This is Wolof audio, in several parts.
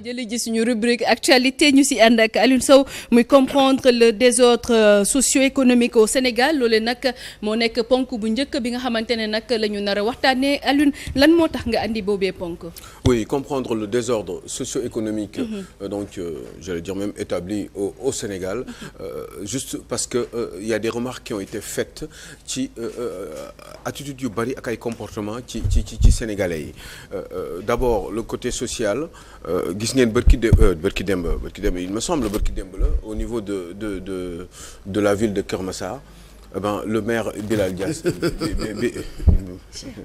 jële ji suñu rubrique actualité ñu si ànd ak Alioune Sow muy comprendre le désordre socio-économique au Sénégal loole nag moo nekk ponk bu njëkk bi nga xamante ne nag la ñu nar a waxtaanee Alioune lan moo tax nga andi boobee ponk. Oui, comprendre le désordre socio-économique j'allais dire même établi au Sénégal juste parce que il y a des remarques qui ont été faites ci attitude yu bari ak ay comportement ci sénégalais yi d'abord le côté social gis ngeen bërki démb il me semble bërki démb la au niveau de la ville de Keur Massar le maire Bilal Dias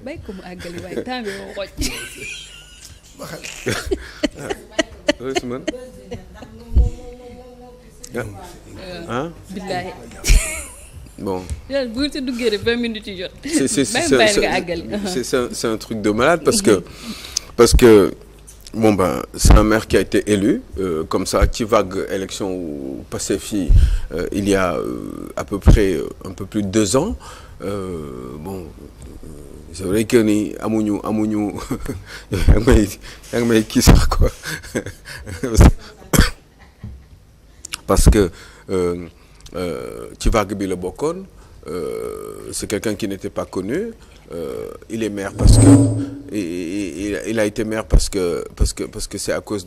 bay ko mu àggali waaye temps bi moo xoj billaahi bon bu ci duggee rek 20 minutes yu jot c'est un truc de malade parce que c'est un maire qui a été élu comme ça ci vague élection passée fii il y a à peu près un peu plus de 2 ans c'est vrai que ni amuñu yaa ngi may kii sax quoi parce que ci vague bi la bokkoon c'est quelqu'un qui n'était pas connu il est maire parce que il a été maire parce que c'est à cause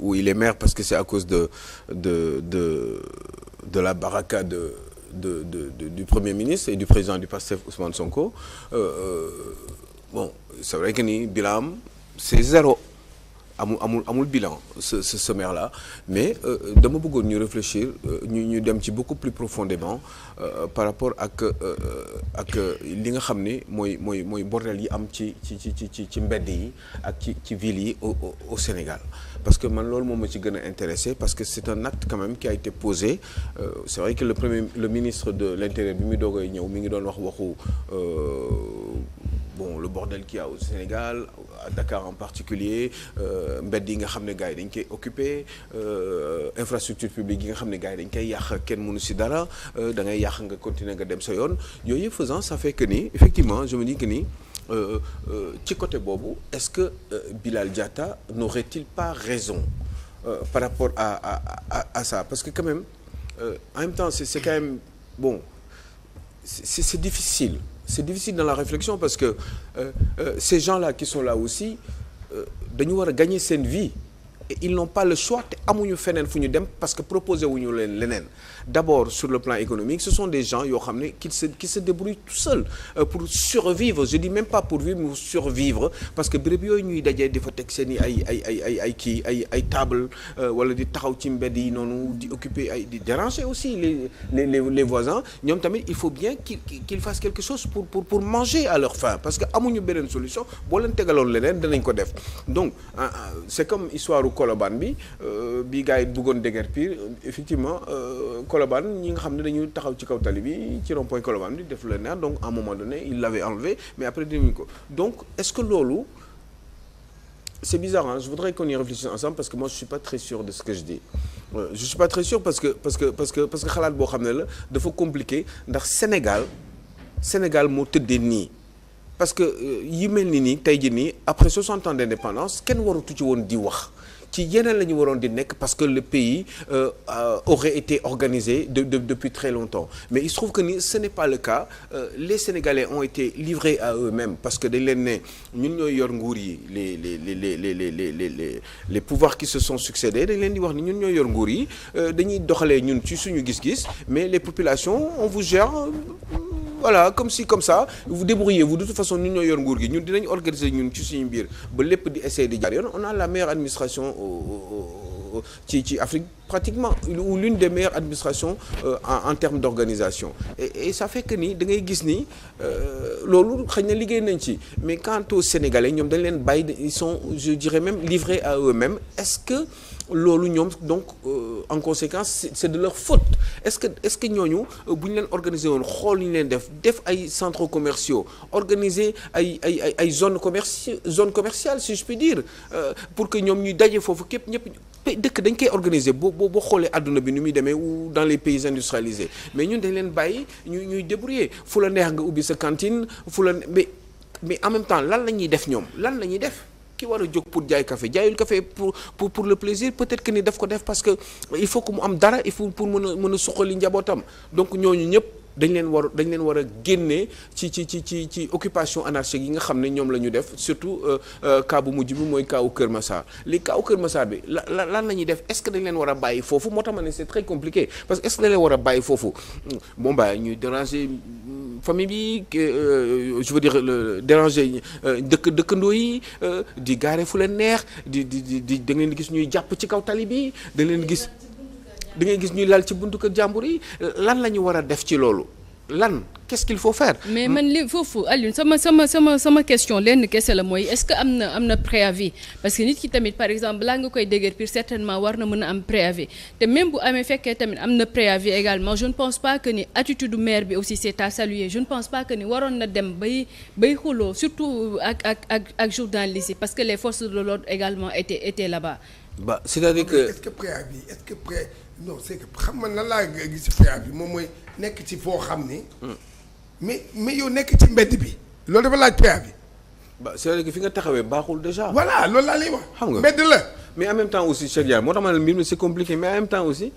ou il est maire parce que c'est à cause de la baraka du Premier ministre et du président du PASTEF Ousmane Sonko c'est vrai que ni bilan c'est 0 amul bilan ce maire là mais dama bëggoon ñu réfléchir ñu dem ci beaucoup plus profondément par rapport ak li nga xam ni mooy bordel yi am ci mbedd yi ak ci ville yi au Sénégal parce que man loolu moom ma ci gën a intéressé parce que c'est un acte quand même qui a été posé c'est vrai que le ministre de l'Intérieur bi muy doogay ñëw mi ngi doon waxu le bordel qu'il y a au Sénégal à Dakar en particulier mbedd yi nga xam ne gars yi dañ koy occupé infrastructure publique yi nga xam ne gars yi dañ koy yàq kenn mënu si dara da ngay yàq nga continuer nga dem sa yoon yooyu yëpp faisant ça fait que ni effectivement je me dis que ni ci côté boobu est-ce que Bilal Diatta n'aurait-il pas raison par rapport à ça parce que quand même en même temps c'est quand même c'est difficile. C'est difficile dans la réflexion parce que ces gens-là qui sont là aussi dañu war a gagner seen vie et ils n'ont pas le choix te amuñu feneen fu ñu dem parce que proposé wuñu leen leneen d'abord sur le plan économique ce sont des gens yoo xam ne qui se débrouillent tout seuls pour survivre je dis même pas pour vivre mais survivre parce que béréb yooyu ñuy dajee di fa teg seen i ay table wala di taxaw ci mbedd yi noonu di occuper di déranger aussi les voisins ñoom tamit il faut bien qu'ils fassent quelque chose pour manger à leur faim parce que amuñu beneen solution boo leen tegaloon leneen danañ ko def donc c'est comme histoire Colobane bi gars yi bëggoon déguerpir effectivement Colobane ñi nga xam ne dañu taxaw ci kaw tali bi ci rond-point Colobane bi def le neex donc à un moment donné il l'avait enlevé mais après dinañ ko donc est-ce que loolu c'est bizarre je voudrais qu'on y réfléchisse ensemble parce que moi je suis pas très sûr de ce que je dis je suis pas très sûr parce que xalaat boo xam ne la dafa compliqué ndax Sénégal moo tëddee nii parce que yi mel ni nii tey jii nii après 60 ans d'indépendance kenn waratu ci woon di wax ci yeneen la ñu waroon di nekk parce que le pays aurait été organisé depuis très longtemps mais il se trouve que ni ce n'est pas le cas les Sénégalais ont été livrés à eux-mêmes parce que dañ leen ne ñun ñooy yor nguur yi les pouvoirs qui se sont succédés dañ leen di wax ni ñun ñooy yor nguur yi dañuy doxalee ñun ci suñu gis-gis mais les populations on vous gère voilà comme ça vous débrouillez-vous de toute façon ñun ñoo yor nguur gi ñun dinañ organiser ñun ci suñu biir ba lépp di essayer di jaar yoon on a la meilleure administration ci Afrique pratiquement ou l'une des meilleures administrations en termes d'organisation et ça fait que ni da ngay gis ni loolu xëy na liggéey nañ ci mais quant aux Sénégalais ñoom dañ leen bàyyi ils sont je dirais même livrés à eux-mêmes est-ce que loolu ñoom donc en conséquence c'est de leur faute est-ce que ñooñu bu ñu leen organiser woon xool ñu leen def ay centres commerciaux organiser ay zones commerciales si je puis dire pour que ñoom ñuy daje foofu képp ñëpp dëkk dañ koy organiser boo xoolee adduna bi ni muy demee ou dans les pays industrialisés mais ñun dañ leen bàyyi ñuy débrouiller fu la neex nga ubbi sa cantine fu la mais en même temps lan la ñuy def ñoom lan la ñuy def ki war a jóg pour jaay café jaayul café pour le plaisir peut-être que ni daf ko def parce que il faut que mu am dara il faut pour mën a suqali njabootam donc ñooñu ñëpp dañ leen war a génnee ci occupation anarchique yi nga xam ne ñoom la ñu def surtout cas bu mujj bi mooy cas wu Kër Massar li cas wu Kër Massar bi lan la ñuy def est-ce que dañ leen war a bàyyi foofu moo tax ma ne c'est très compliqué parce que est-ce que dañ leen war a bàyyi foofu bon bah ñuy déranger famille bi je veux dire déranger dëkkandoo yi di gaare fu leen neex di da ngeen di gis ñuy jàpp ci kaw tali bi da leen gis da ngay gis ñuy lal ci buntu kër jàmbur yi lan la ñu war a def ci loolu lan qu'est-ce qu'il faut faire. mais man li foofu Alioune sama question lenn kese la mooy est-ce que am na préavis parce que nit ki tamit par exemple balaa nga koy déguerpir certainement war na mën a am préavis te même bu amee fekkee tamit am na préavis également je ne pense pas que ni attitude maire bi aussi c'est à saluer je ne pense pas que ni waroon na dem bay xuloo surtout ak journalistes yi parce que les forces de l'ordre également étaient là-bas. Bah c'est-à-dire que est-ce que préavis non c'est que xam nga nan laa gis préavis moom mooy nekk ci foo xam ni. mais yow nekk ci mbedd bi. loolu dafa laaj préavis. bah c'est-à-dire que fi nga taxawee baaxul déjà. voilà loolu laa lay wax. xam nga mbedd la. mais en même temps aussi Cheikh Diagne moo tax ma ne mbir mi c'est compliqué mais en même temps aussi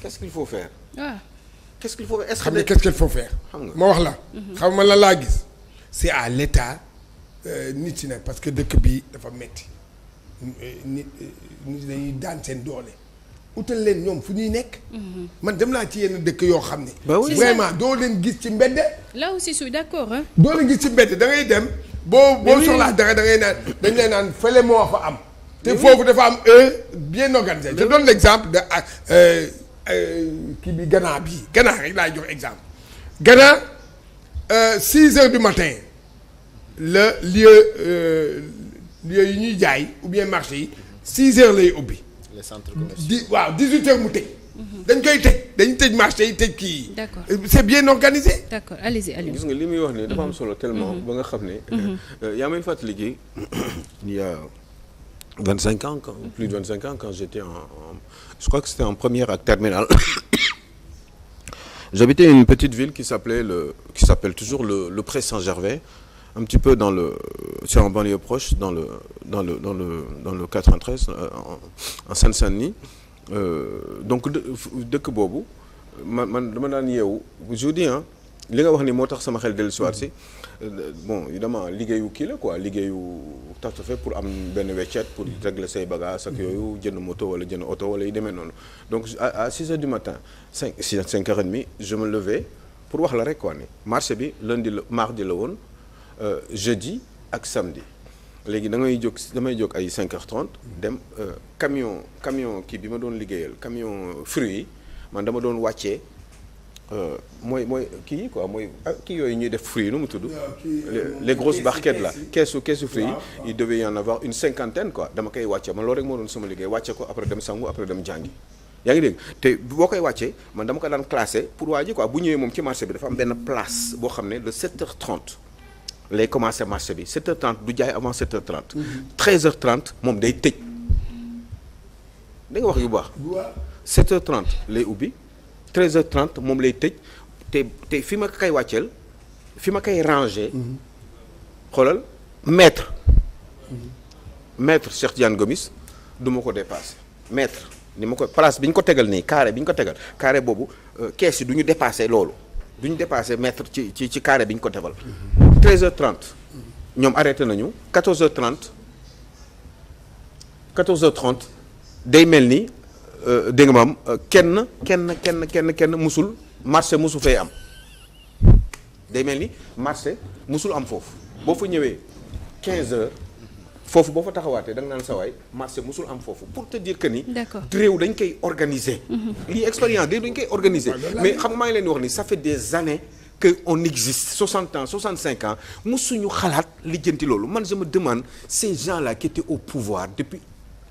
qu'est-ce qu'il faut faire. qu'est-ce qu'il faut faire est-ce que. xam nga qu'est-ce qu'il faut faire. xam nga ma wax la. xam nga lan laa gis. c'est à l'état nit ci nag parce que dëkk bi dafa metti nit dañuy daan seen doole. utal leen ñoom fu ñuy nekk. man dem naa ci yenn dëkk yoo xam ne. vraiment doo leen gis ci mbedd. là aussi je suis d'accord hein. doo leen gis ci mbedd da ngay dem. boo soxlaa dara da ngay naan dañ lay naan fële moo fa am. te foofu dafa am bien organisé. je donne l'exemple de kii bi Ghana bii Ghana rek laay jox exemple. Ghana 6 heures du matin la lieu yi ñuy jaay ou bien marché yi 6 heures lay ubbi. les centres commerciaux waaw 18 heures mu tëj. dañ koy tëj dañuy tëj marché yi tëj kii yi. d'accord c'est bien organisé. d'accord allez-y Aliou. gis nga li muy wax nii dafa am solo tellement ba nga xam ne. yaa may fàttali gi il y a 25 ans plus de 25 ans quand j'étais je crois que c'était en première ak terminale. J'habitais une petite ville qui s'appelle toujours le Pré Saint-Gervais, un petit peu c'est en banlieue proche, dans le 93, en Seine-Saint-Denis. Donc dëkk boobu man dama daan yeewu je vous dis li nga wax ni moo tax sama xel dellu soir si bon évidemment liggéeyu kii la quoi liggéeyu tax fait pour am benn weccet pour régler say bagages ak yooyu jënd moto wala jënd oto wala yu demee noonu donc à 6 heures du matin 5 heures et demie je me levais pour wax la rek quoi ni marché bi mardi la woon jeudi ak samedi léegi damay jóg ay 5h30 dem camion kii bi ma doon liggéeyal camion fruits yi man dama doon wàccee mooy kii yi quoi mooy kii yooyu ñuy def fruits yi nu mu tudd les grosses barquettes là keesu fruits yi il devait y en avoir une 50aine quoi dama koy wàcce man loolu rek moo doon sama liggéey wàcce ko après dem sangu après dem jàngi yaa ngi dégg te boo koy wàccee man dama ko daan classé pour waa ji quoi bu ñëwee moom ci marché bi dafa am benn place boo xam ne de 7h30 lay commencé marché bi 7h30 du jaay avant 7h30 13h30 moom day tëj da nga wax yu baax 7h30 lay ubbi 13h30 moom lay tëj te fi ma koy wàcceel fi ma koy ranger xoolal mètre Cheikh Diane Gomis du ma ko dépasser mètre ni ma ko place bi ñu ko tegal nii carré bi ñu ko tegal carré boobu kees yi du ñu dépasser loolu du ñu dépasser mètre ci carré bi ñu ko defal 13h30 ñoom arrêté nañu 14h30 day mel ni dégg nga maam kenn musul marché musu fay am day mel ni marché musul am foofu boo fa ñëwee 15h foofu boo fa taxawaatee da nga naan sawaay marché musul am foofu pour te dire que ni. d'accord réew dañ koy organiser. lii expérience dañ koy organiser mais xam nga maa ngi leen di wax ni ça fait des années que on existe 60 ans 65 ans musuñu xalaat lijjanti loolu man je me demande ces gens-là qui étaient au pouvoir depuis.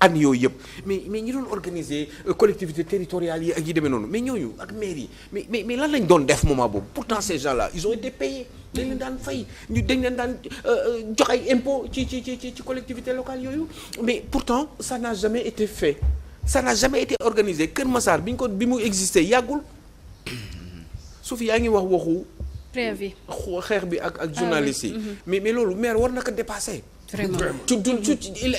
an yooyu yëpp mais ñi doon organiser collectivités territoriales yi ak yi demee noonu mais ñooñu ak maire yi mais lan lañ doon def moment boobu pourtant ces gens-là ils ont été payés dañ leen daan fay dañ leen daan jox ay impôts ci collectivités locales yooyu mais pourtant ça n'a jamais été fait ça n'a jamais été organisé Kër Massar bi mu existé yàggul su fi yaa ngi waxu préavis xeex bi ak journalistes yi mais loolu maire war na ko dépasser vraiment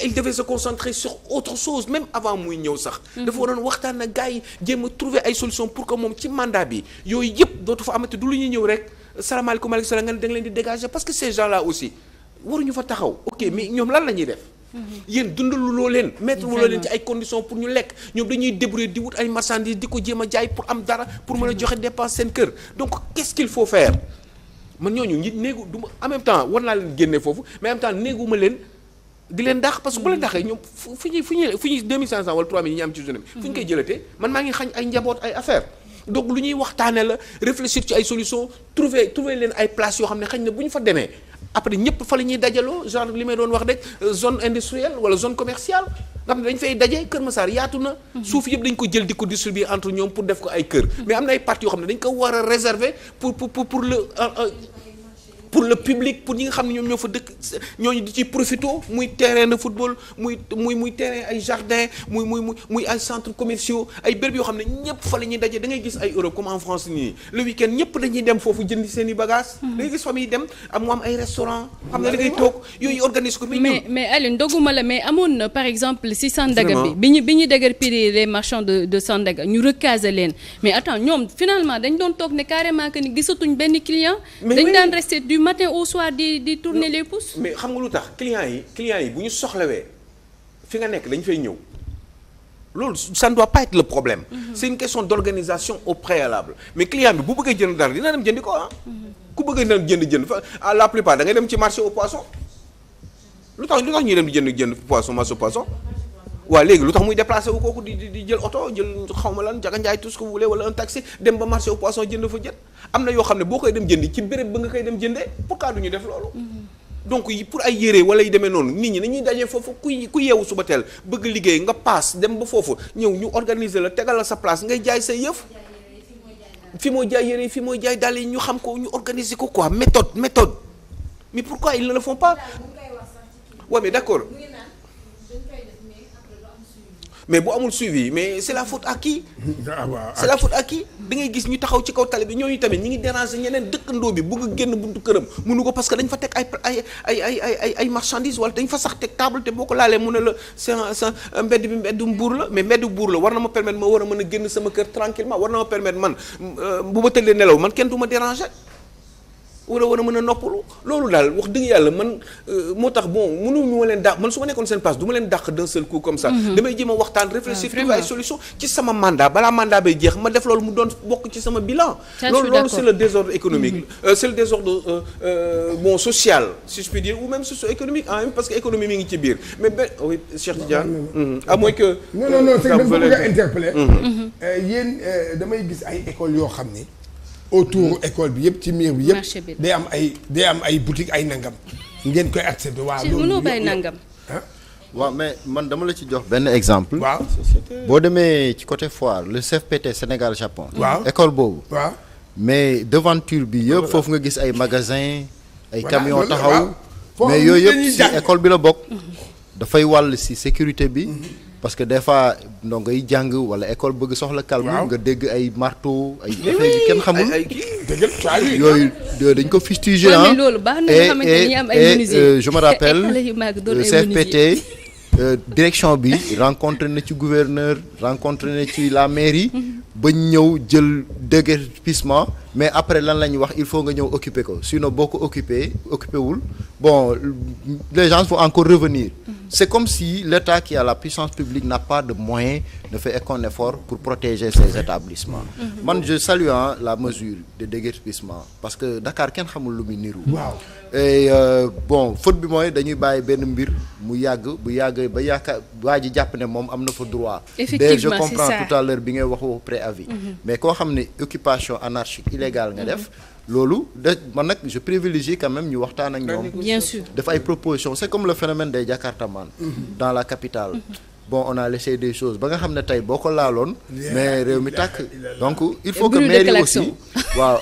il devait se concentrer sur autre chose même avant muy ñëw sax. dafa waroon waxtaan ak gars yi jéem a trouver ay solutions pour que moom ci mandat bi yooyu yëpp dootu fa amati du lu ñuy ñëw rek salaamaaleykum maaleykum salaam nga ne da nga leen di dégager parce que ces gens là aussi waruñu fa taxaw ok mais ñoom lan la ñuy def. yéen dundalu loo leen mettre loo leen ci ay conditions pour ñu lekk ñoom dañuy débrouiller di wut ay marchandises di ko jéem a jaay pour am dara pour mën a joxe dépense seen kër donc qu'est-ce qu'il faut faire man ñooñu ñi néegu du ma en même temps war naa leen génne foofu mais en même temps néeguma leen di leen dàq parce que bu leen dàqee ñoom fu ñuy 2500 wala 3000 yi ñu am ci journée bi fu ñu koy jëlatee man maa ngi xañ ay njaboot ay affaire donc lu ñuy waxtaane la réfléchir ci ay solutions trouver leen ay places yoo xam ne xañ na bu ñu fa demee après ñëpp fa la ñuy dajaloo genre li may doon wax rek zone industrielle wala zone commerciale nga xam ne dañ fay daje Kër Massar yaatu na. suuf yëpp dañ ko jël di ko distribuer entre ñoom pour def ko ay kër. mais am na ay parties yoo xam ne dañ ko war a réserver pour le public pour ñi nga xam ne ñoom ñoo fa dëkk ñooñu di ci profito muy terrain de football muy terrain ay jardin muy ay centres commerciaux ay béréb yoo xam ne ñëpp fa la ñuy daje da ngay gis ay Europe comme en France nii le week-end ñëpp dañuy dem foofu jëndi seen i bagages. da ngay gis famille dem mu am ay restaurant xam ne da ngay toog yooyu organise ko. mais Alioune doguma la mais amoon na par exemple si Sandaga bi ñu déguerpir les marchands de Sandaga ñu recaser leen mais attends ñoom finalement dañ doon toog ne carrément que ni gisatuñ benn client. dañ daan rester du matin au soir di tourner les pouces. mais xam nga lu tax clients yi bu ñu soxlawee fi nga nekk dañ fay ñëw loolu ça ne doit pas être le problème. C'est une question d'organisation au préalable mais client bi bu bëggee jënd dara dina dem jëndi ko ku bëgg na jënd fa la plupart da ngay dem ci marché au poisson lu tax ñuy dem di jënd poisson marché au poisson waaw léegi lu tax muy déplacé wu kooku di jël oto jël xawma lan Ndiaga Ndiaye tout ce que vous voulez wala un taxi dem ba marché au poisson jënd fa jën am na yoo xam ne boo koy dem jëndi ci béréb ba nga koy dem jëndee pourquoi du ñu def loolu. donc pour ay yére wala yu demee noonu nit ñi dañuy dajee foofu ku yeewu suba teel bëgg liggéey nga paas dem ba foofu ñëw ñu organiser la tegal la sa place ngay jaay say yëf. fi mooy jaay yére fi mooy jaay dàll yi ñu xam ko ñu organiser ko quoi méthode mais pourquoi ils ne le font pas. waaw mais d'accord. mais bu amul suivi mais c'est la faute à qui. c'est la faute à qui da ngay gis ñu taxaw ci kaw tali bi ñooñu tamit ñi ngi déranger ñeneen dëkkandoo bi bëgg génn buntu këram mënu ko parce que dañ fa teg ay marchandises wala dañ fa sax teg table te boo ko laalee mu ne la c'est mbedd bi mbeddum buur la mais mbeddu buur la war na ma permettre ma war a mën a génn sama kër tranquillement war na ma permettre man bu ma tëddee nelaw man kenn du ma déranger war a mën a noppalu loolu daal wax dëgg yàlla man moo tax bon mënuñu ma leen dàq man su ma nekkoon seen place du ma leen dàq d'un seul coup comme ça. damay jéem a waxtaan réfléchir trouver ay solution ci sama mandat balaa mandat bay jeex ma def loolu mu doon bokk ci sama bilan. loolu c'est le désordre économique. C'est le désordre social si je puis dire ou même socio-économique parce que économie mi ngi ci biir mais oui Cheikh Tidiane. à moins que. non c'est que dama bëgg a interpeller. yéen damay gis ay écoles yoo xam ne. autour école bi yëpp ci miir bi yëpp day am ay boutique ay nangam ngeen koy accéder waaw loolu mënoo bay nangam waaw mais man dama la ci jox benn exemple. waaw boo demee ci côté foire le CFPT Sénégal Japon. waaw école boobu. waaw mais devanture bi yëpp foofu nga gis ay magasins. ay camions taxaw. mais yooyu yëpp ci école bi la bokk. dafay wàll ci sécurité bi. parce que des fois ndongo yi jàng wala école bëgg soxla calme. nga dégg ay marteau ay affaire yi kenn xamul. yooyu dañ ko fustiger ah. et je me rappelle CFPT direction bi rencontré na ci gouverneur rencontré na ci la mairie. ba ñëw jël déguerpissement mais après lan la ñuy wax il faut nga ñëw occuper ko sinon boo ko occupé wul bon les gens vont encore revenir. C'est comme si l'État qui a la puissance publique n'a pas de moyens ne fait aucun effort pour protéger ces établissements. Man je salue la mesure de déguerpissement parce que Dakar kenn xamul lu muy niru. waaw et bon faute bi mooy dañuy bàyyi benn mbir mu yàgg bu yàgg ba yaakaar waa ji jàpp ne moom am na fa droit. effectivement je comprends tout à l'heure bi ngay wax préavis. mais koo xam ne occupation anarchique illégale nga def. loolu man nag je privilégie quand même ñu waxtaan ak ñoom. bien sûr def ay propositions c'est comme le phénomène des Jakartaman. dans la capitale. bon on a laissé des choses ba nga xam ne tey boo ko laaloon. mais réew mi tàkk donc il faut que mairie aussi waaw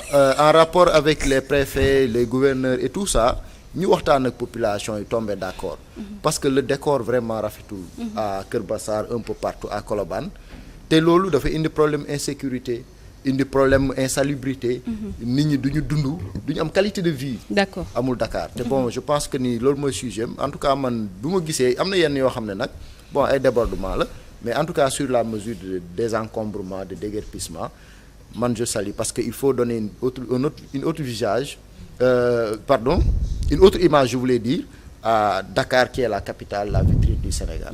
en rapport avec les préfets les gouverneurs et tout ça ñu waxtaan ak population yi tombé d'accord. parce que le décor vraiment rafetul. à Kër Bassar un peu partout à Colobane te loolu dafa indi problème insécurité. indi problème insalubrité. nit ñi duñu am qualité de vie. d'accord amul Dakar te bon je pense que ni loolu mooy sujet en tout cas man bu ma gisee am na yenn yoo xam ne nag bon ay débordement la mais en tout cas sur la mesure de désencombrement de déguerpissement man je salue parce que il faut donner une autre visage une autre image je voulais dire à Dakar qui est la capitale, la vitrine du Sénégal.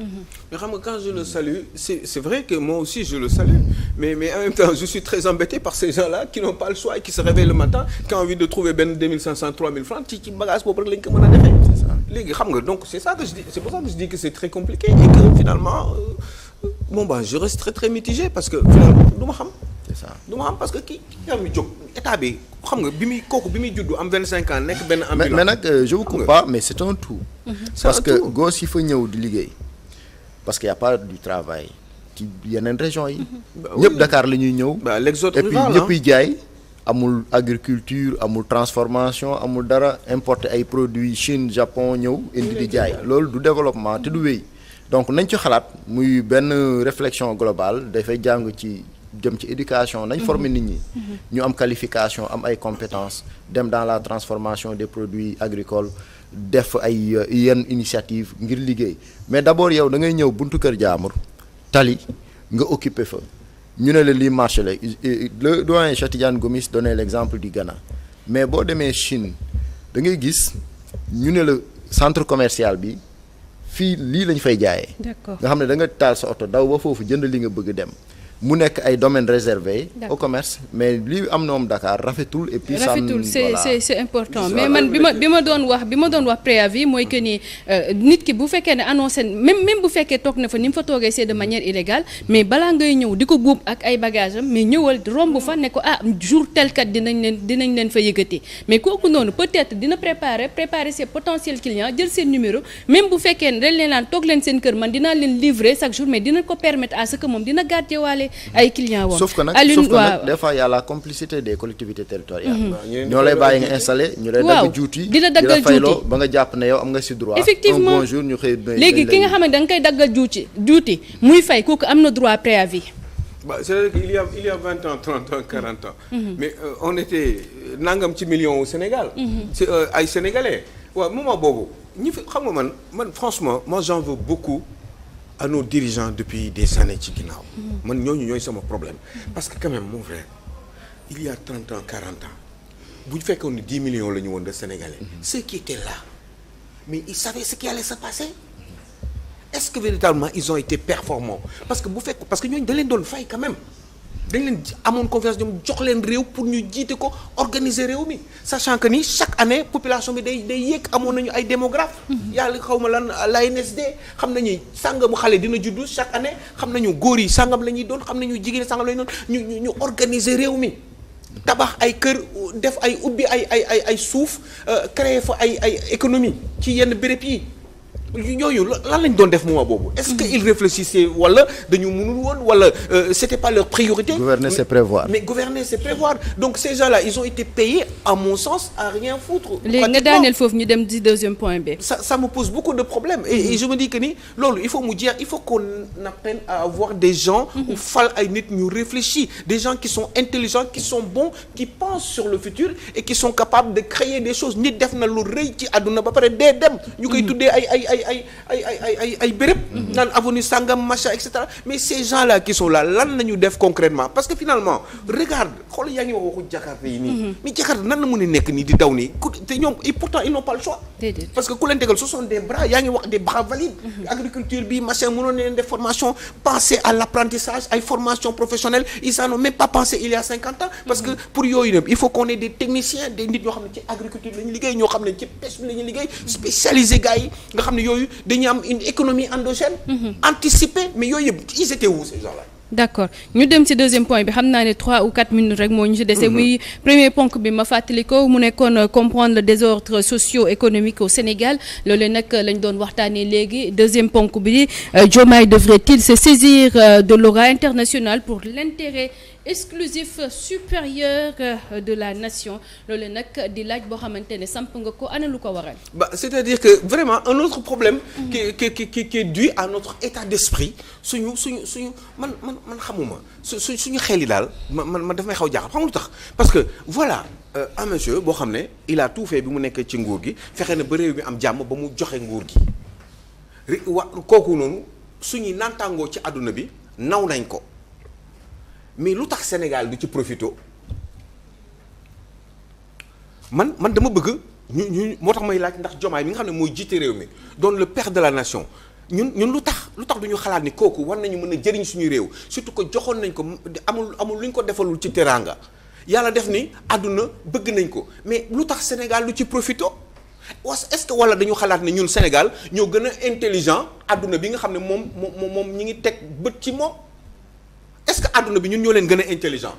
Mais quand je le salue, c'est vrai que moi aussi je le salue, mais en même temps je suis très embêté par ces gens-là qui n'ont pas le choix et qui se réveillent le matin, qui ont envie de trouver 2500, 3000 francs, ci bagage boobu rek lañ ko mën a defee. C'est ça. Léegi xam nga donc c'est ça que je dis, c'est pour ça que je dis que c'est très compliqué et que finalement je reste très très mitigé parce que finalement du ma xam. C'est ça du ma xam parce que kii yaa ngi jóg état bi xam nga bi muy juddu am 25 ans nekk benn ambulant. mais nag je vous coupe pas mais c'est un tout. parce que gosse yi fa ñëw di liggéey parce que y a pas du travail ci yeneen régions yi. ñëpp Dakar la ñuy ñëw. l'exode rural et puis ñëpp yi jaay amul agriculture amul transformation amul dara importer ay produits Chine Japon ñëw indi di jaay loolu du développement te du wéy donc nañ ci xalaat muy benn réflexion globale dafay jàng ci. jëm ci éducation nañ former nit ñi ñu am qualification am ay compétences dem dans la transformation des produits agricoles def ay yenn initiative ngir liggéey mais d'abord yow da ngay ñëw buntu kër jaamur tali nga occuper fa ñu ne la lii marché la le doyen Cheikh Tidiane Gomis donnait l'exemple du Ghana mais boo demee Chine da ngay gis ñu ne la centre commercial bi fii lii lañ fay jaayee nga xam ne da nga taal sa oto daw ba foofu jënd li nga bëgg dem mu nekk ay domaines réservés au commerce mais li am na moom Dakar rafetul et puis rafetul c'est important mais man bi ma doon wax préavis mooy que ni nit ki bu fekkee ne annoncé même bu fekkee toog na fa ni mu fa toogee c'est de manière illégale mais balaa ngay ñëw di ko buub ak ay bagages am mais ñëwal romb fa ne ko jour tel kat dinañ leen fa yëgati mais kooku noonu peut-être dina préparer ses potentiels clients jël seen numéro même bu fekkee ne dañ leen naan toog leen seen kër man dinaa leen livrer chaque jour mais dina ko permettre à ce que moom dina gàdde waale ay clients woon. sauf que nag des fois y a la complicité des collectivités territoriales. ñoo lay bàyyi nga installé. ñu lay dagg juuti di la daggal juuti ba nga jàpp ne yow am nga ci droit. effectivement un bon jour ñu xëy léegi ki nga xam ne da nga koy daggal juuti muy fay kooku am na droit préavis. c'est-à-dire qu'il y a 20 ans 30 ans 40 ans. mais on était nangam ci millions au Sénégal. c'est ay sénégalais waaw moment boobu ñi fi xam nga man franchement moi j'en veux beaucoup. à nos dirigeants depuis des années ci ginnaaw man ñooy sama problème parce que quand même mon frère il y a 30 ans 40 ans bu ñu fekkoon ni 10 millions la ñu woon de Sénégalais ceux qui étaient là mais ils savaient ce qui allait se passer est-ce que véritablement ils ont été performants parce que ñooñu da leen doon fay quand même dañ leen amoon confiance ñoom jox leen réew pour ñu jiite ko organiser réew mi sachant que ni chaque année population bi day yéeg amoon nañu ay démographes. yàlla xaw ma lan l'ANSD xam nañu sàngamu xale dina juddu chaque année xam nañu góor yi sàngam la ñuy doon xam nañu jigéen sàngam la ñuy doon ñu organiser réew mi tabax ay kër def ay ubbi ay suuf créer fa ay économie ci yenn béréb yi. ñooñu lan lañ doon def moment boobu est-ce que ils réfléchissaient wala dañu mënul woon wala c'était pas leur priorité. Gouverner c'est prévoir. mais gouverner c'est prévoir donc ces gens-là ils ont été payés à mon sens à rien foutre. léegi nga daaneel foofu ñu dem ci deuxième point bi. ça me pose beaucoup de problèmes et je me dis que ni loolu il faut mu jeex il faut qu'on apprenne à avoir des gens. ou fal ay nit ñu réfléchis des gens qui sont intelligents qui sont bons qui pensent sur le futur et qui sont capables de créer des choses nit def na lu rëy ci àdduna ba pare dee dem. ñu koy tuddee ay béréb naan avenue sangam machin et cetera mais ces gens là qui sont là lan la ñu def concrètement parce que finalement regarde xool yaa ngi wax waxu Jakarta yi nii mais Jakarta nan la mën a nekk nii di daw nii te ñoom et pourtant ils n'ont pas le choix parce que ku leen tegal ce sont des bras yaa ngi wax des bras valides agriculture bi machin mënoon leen def formation penser à l'apprentissage ay formation professionnelle ils en ont même pas pensé il y a 50 ans parce que pour yooyu nag il faut qu'on ait des techniciens des nit ñoo xam ne ci agriculture la ñu liggéey ñoo xam ne ci pêche bi la ñu liggéey spécialisé gars yi nga xam ne yooyu dañuy am une économie endogène anticipée mais yooyu yëpp ils étaient où ces gens-là. d'accord ñu dem ci deuxième point bi xam naa ne 3 ou 4 minutes rek moo ñu ci dese. muy premier ponk bi ma fàttali ko mu nekkoon comprendre le désordre socio-économique au Sénégal loolu nag lañ doon waxtaanee léegi deuxième ponk bi Diomaye devrait-il se saisir de l'aura internationale pour l'intérêt exclusif supérieur de la nation loolu nag di laaj boo xamante ne samp nga ko ana lu ko waral. c'est-à-dire que vraiment un autre problème. qui est dû à notre état d'esprit suñu man xamuma suñu xel yi daal man daf may xaw jaaxal xam nga lu tax parce que voilà un monsieur boo xam ne il a tout fait bi mu nekk ci nguur gi fexe na ba réew mi am jàmm ba mu joxe nguur gi kooku noonu suñuy naataangoo ci àdduna bi naw nañ ko mais lu tax Sénégal du ci profito man dama bëgg ñu moo tax may laaj ndax Diomaye mi nga xam ne mooy jiite réew mi doon le père de la nation ñun lu tax du ñu xalaat ni kooku war nañu mën a jëriñ suñu réew surtout que joxoon nañ ko amul lu ñu ko defalul ci teraanga yàlla def ni àdduna bëgg nañ ko mais lu tax Sénégal lu ci profito est-ce que wala dañu xalaat ne ñun Sénégal ñoo gën a intelligent àdduna bi nga xam ne moom ñi ngi teg bët ci moom est-ce que àdduna bi ñun ñoo leen gën a intelligent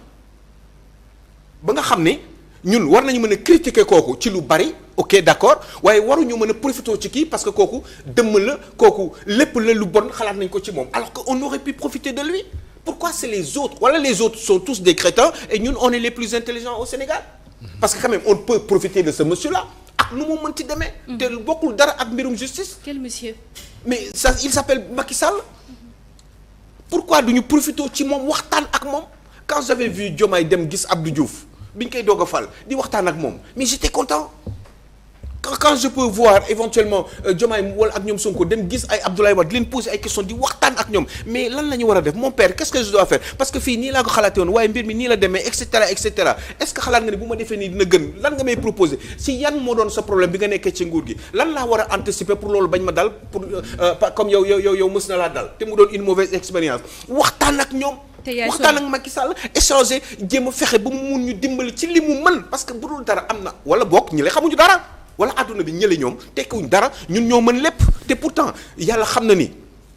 ba nga xam ne ñun war nañu mën a critiquer kooku ci lu bari ok d'accord waaye waruñu mën a profiter ci kii parce que kooku dëmm la kooku lépp la lu bon xalaat nañ ko ci moom alors que on aurait pu profiter de lui pourquoi c'est les autres wala les autres sont tous des crétins et ñun on est les plus intelligents au Sénégal parce que quand même on peut profiter de ce monsieur-là ak nu mu mënti demee te bokkul dara ak mbirum justice. Quel monsieur? Mais ça il s'appelle Macky Sall. Pourquoi duñu profité ci moom waxtaan ak moom quand j'avais vu Diomaye dem gis Abdou Diouf bi ñu koy doog a fal di waxtaan ak moom mais j'étais content quand je peux voir éventuellement Diomaye wala ak ñoom Sonko dem gis ay Abdoulaye Wade leen poser ay questions di waxtaan ak ñoom mais lan la ñu war a def mon père qu'est-ce que je dois faire parce que fii nii laa ko xalaatee woon waaye mbir mi nii la demee et cetera est-ce que xalaat nga ni bu ma defee nii dina gën lan nga may proposer si yan moo doon sa problème bi nga nekkee ci nguur gi lan laa war a anticiper pour loolu bañ ma dal pour comme yow mës na laa dal te mu doon une mauvaise expérience waxtaan ak ñoom. waxtaan ak Macky Sall échanger jéem a fexe ba mu mun ñu dimbali ci li mu mën parce que bu dul dara am na wala bokk ñi lay xamuñu dara. wala àdduna bi ñële ñoom tekkiwuñ dara ñun ñoo mën lépp te pourtant yàlla xam na ni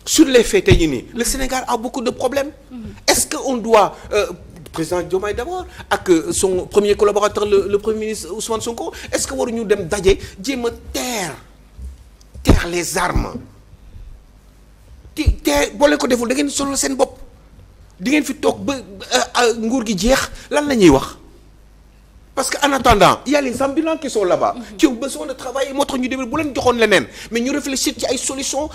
sur les faits tey jii nii le Sénégal a beaucoup de problèmes. Est-ce que on doit président Diomaye d'abord ak son premier collaborateur le premier ministre Ousmane Sonko est-ce que waruñu dem daje jéem a taire les armes te boo leen ko deful da ngeen sonal seen bopp di ngeen fi toog ba nguur gi jeex lan la ñuy wax. parce que en attendant il y a les ambulants qui sont là-bas qui ont besoin de travailler moo tax ñu demee bu leen joxoon leneen mais ñu réfléchir ci ay solutions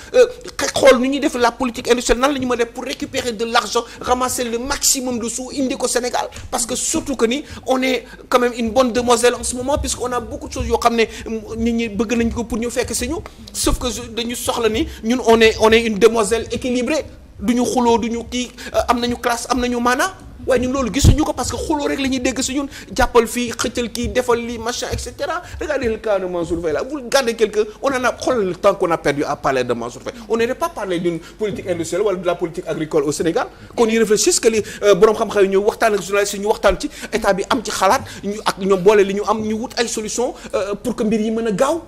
xool nu ñuy def la politique industrielle nan la ñu mën a def pour récupérer de l'argent ramasser le maximum de sous indi ko Sénégal parce que surtout que ni on est quand même une bonne demoiselle en ce moment puisqu'on a beaucoup de choses yoo xam ne nit ñi bëgg nañ ko pour ñu fekk si ñu sauf que dañu soxla ni ñun on est une demoiselle équilibrée du ñu xuloo du ñu kii am nañu classe am nañu maanaa waaye ñun loolu gisuñu ko parce que xuloo rek la ñuy dégg si ñun jàppal fii xëccal kii defal lii machin et cetera regardez le cas de Mansour Faye là vous regardez quelqu'un on en a xoolal le temps qu'on a perdu à parler de Mansour Faye on n'aurait pas parlé d'une politique industrielle wala de la politique agricole au Sénégal qu'on y réfléchisse que li borom xam-xam yi ñëw waxtaan ak journalistes yi ñu waxtaan ci état bi am ci xalaat ñu ak ñoom boole li ñu am ñu wut ay solutions pour que mbir yi mën a gaaw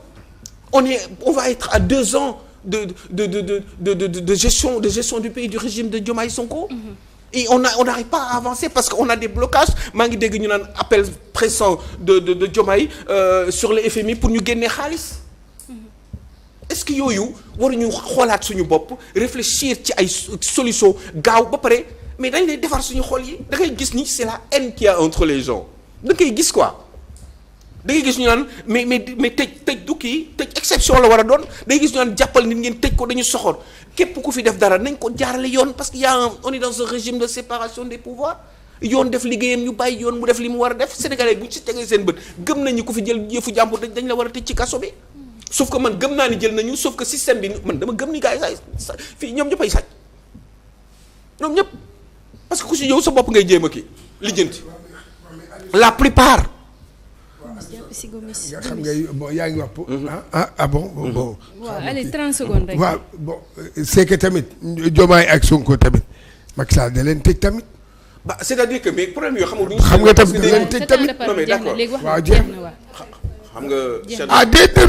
on va être à 2 ans de gestion du pays du régime de Diomaye Sonko. Et on n'arrive pas à avancer parce qu'on a des blocages maa ngi dégg ñu naan appel pressant de Diomaye sur le FMI pour ñu génnee xaalis est-ce que yooyu waruñu xoolaat suñu bopp réfléchir ci ay solutions gaaw ba pare mais dañ lay defar suñu xol yi da ngay gis ni c'est la haine qu'il y a entre les gens da ngay gis quoi da ngay gis ñu naan mais tëj du kii tëj exception la war a doon da ngay gis ñu naan jàppal nit ngeen tëj ko dañu soxor képp ku fi def dara nañ ko jaarale yoon parce que on est dans un régime de séparation des pouvoirs yoon def liggéeyam ñu bàyyi yoon mu def li mu war a def Sénégalais bu ñu si tegee seen bët gëm nañu ku fi jël yëfu jàmbur dañ la war a tëj ci kaso bi sauf que man gëm naa ni jël nañu sauf que système bi man dama gëm ni gars yi sax fii ñoom ñëpp ay sàcc ñoom ñëpp parce que ku si yow sa bopp ngay jéem a kii lijjanti la plupart. nga xam nga bon yaa ngi wax pour bon. waaw allez 30 secondes rek. waaw bon c'est que tamit Diomaye ak Sonko tamit Macky Sall da leen tëj tamit. bah c'est-à-dire que mais problème yoo xamul. xam nga tamit da leen tëj tamit. non mais d'accord waaw jeex na xam nga. ah déedéet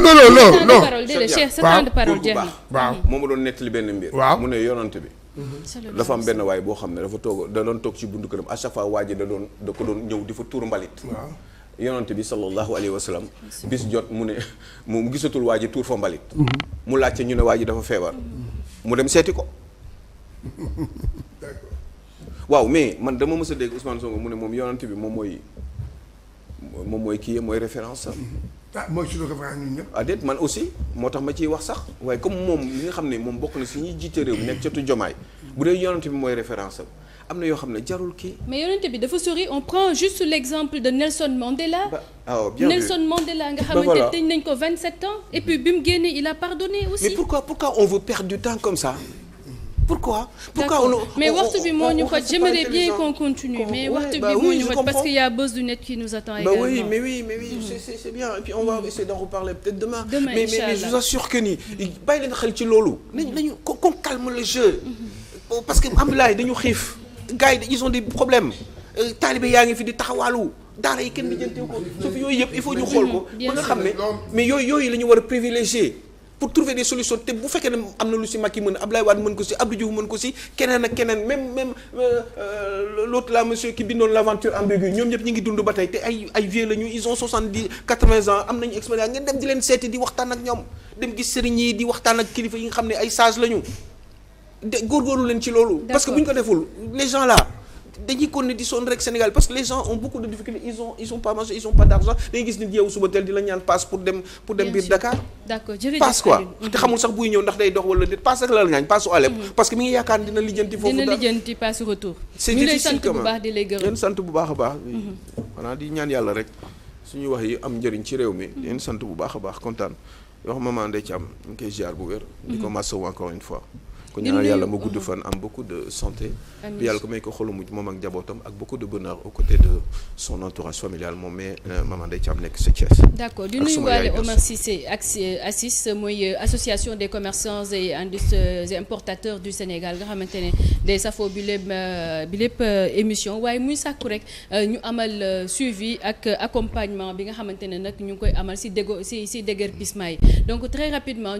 non. Cheikh sa temps de parole jeex na waaw moo ma doon nettali benn mbir. waaw mu ne yonante bi. dafa am benn waay boo xam ne da doon toog ci buntu këram à chaque fois waa ji da ko doon ñëw di fa tuur mbalit. waaw. yonante bi sallallahu alayhi wa sallam bis jot mu ne mu gisatul waa ji tuur fa mbalit mu laajte ñu ne waa ji dafa feebar mu dem seeti ko waaw mais man dama mës a dégg Ousmane Sonko mu ne moom yonent bi moom mooy kii mooy référence am. mooy suñu référence ñun ñëpp. déet man aussi moo tax ma ciy wax sax waaye comme moom li nga xam ne moom bokk na si ñuy jiite réew mi nekk jotu jomaay bu dee yonent bi mooy référence am na yoo xam ne jarul kii. mais yonent bi dafa sori on prend juste l'exemple de Nelson Mandela. Bien Nelson vu. Mandela nga xamante tëj nañ ko 27 ans et puis bi mu génnee il a pardonné aussi. mais pourquoi on veut perdre du temps comme ça. Pourquoi mais waxtu bi moo ñu xoj j'aimerais bien qu'on continue mais waxtu bi moo ñu xoj parce qu'il y a Buzz du Net qui nous attend également. mais oui c'est bien et puis on va essayer d'en reparler peut-être demain. Mais je vous assure que ni bàyyi leen xel ci loolu nañu qu'on calme le jeu parce que alhamdulilah dañu xiif gars yi ils ont des problèmes taalibe yaa ngi fi di taxawaalu daara yi kenn lijjanteewu ko su fi yooyu yëpp il faut ñu xool ko ba nga xam ne mais yooyu la ñu war a privilégier pour trouver des solutions te bu fekkee ne am na lu si Macky mën Abdoulaye Wade mën ko si Abdou Diouf mën ko si keneen ak keneen même l'autre là monsieur qui bindoon l'aventure ambiguë ñoom ñëpp ñu ngi dund ba tey te ay vieux la ñu ils ont 70 80 ans am nañu expérience ngeen dem di leen seeti di waxtaan ak ñoom dem gis sëriñ yi di waxtaan ak kilifa yi nga xam ne ay sage la ñu de góorgóorlu leen ci loolu. parce que bu ñu ko deful les gens là dañuy continuer di sonn rek Sénégal parce que les gens ont beaucoup de difficultés ils ont pas mangé ils ont pas d'argent dañuy gis nit yeewu suba teel di la ñaan passe pour dem biir Dakar. d'accord jërëjëf passe quoi te xamul sax buy ñëw ndax day dox wala déet passe rek la la ñaan passe au Alep parce que mi ngi yaakaar dina lijjanti foofu dina lijjanti passe retour. c'est difficile quand même ñu lay sant bu baax di lay gërëm leen sant bu baax a baax. xanaa di ñaan yàlla rek suñu wax yi am njëriñ ci réew mi. di leen sant bu baax a baax kontaan wax maman Ndeye Thiam ñu ngi koy ziar bu wér. di ko masawu encore une fois. ko ñaanal yàlla mu gudd fan am beaucoup de santé bi yàlla ko may ko xolu mujj moom ak njabootam ak beaucoup de bonheur aux côtés de son entourage familial moom mais maman Ndeye Thiam nekk sa Thiès. d'accord di nuyuwaale Omar Cissé ak ACIS mooy association des commerçants et importateurs du Sénégal nga xamante ne day safoo bi lépp émission waaye muy sàkku rek ñu amal suivi ak accompagnement bi nga xamante ne nag ñu ngi koy amal si déguerpissement yi donc très rapidement